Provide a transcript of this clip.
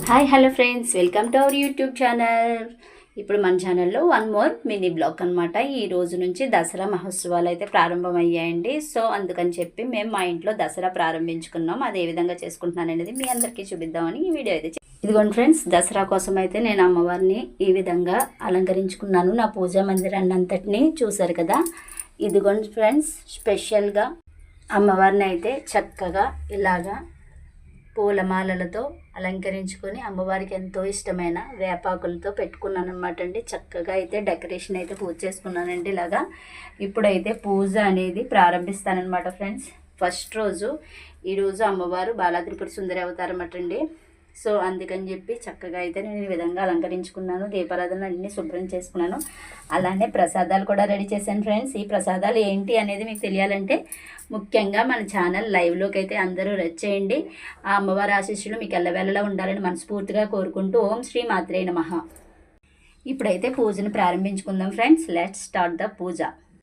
Hi hello friends, welcome to our YouTube channel. ఇప్పుడు మన ఛానల్లో వన్ మోర్ మినీ బ్లాగ్ అనమాట. ఈ రోజు నుంచి దసరా మహోత్సవాలు అయితే ప్రారంభమయ్యాయండి. సో అందుకని చెప్పి మేము మా ఇంట్లో దసరా ప్రారంభించుకున్నాం. అది ఏ విధంగా చేసుకుంటున్నాను అనేది మీ అందరికీ చూపిద్దామని ఈ వీడియో అయితే ఇదిగోండి ఫ్రెండ్స్, దసరా కోసం అయితే నేను అమ్మవారిని ఈ విధంగా అలంకరించుకున్నాను. నా పూజా మందిరాన్ని అంతటినీ చూసారు కదా. ఇదిగోండి ఫ్రెండ్స్, స్పెషల్గా అమ్మవారిని అయితే చక్కగా ఇలాగా పూలమాలలతో అలంకరించుకొని అమ్మవారికి ఎంతో ఇష్టమైన వేపాకులతో పెట్టుకున్నాను అనమాట అండి. చక్కగా అయితే డెకరేషన్ అయితే పూజ చేసుకున్నానండి ఇలాగా. ఇప్పుడైతే పూజ అనేది ప్రారంభిస్తానమాట ఫ్రెండ్స్. ఫస్ట్ రోజు ఈరోజు అమ్మవారు బాలా త్రిపుర సుందరి అవతారం అటండి. సో అందుకని చెప్పి చక్కగా అయితే నేను ఈ విధంగా అలంకరించుకున్నాను. దీపారాధన అన్నీ శుభ్రం చేసుకున్నాను. అలానే ప్రసాదాలు కూడా రెడీ చేశాను ఫ్రెండ్స్. ఈ ప్రసాదాలు ఏంటి అనేది మీకు తెలియాలంటే ముఖ్యంగా మన ఛానల్ లైవ్లోకి అయితే అందరూ చేయండి. ఆ అమ్మవారి ఆశీస్సులు మీకు ఎల్లవేళలా ఉండాలని మనస్ఫూర్తిగా కోరుకుంటూ ఓం శ్రీ మాత్రే నమః. ఇప్పుడైతే పూజను ప్రారంభించుకుందాం friends. Let's start the puja.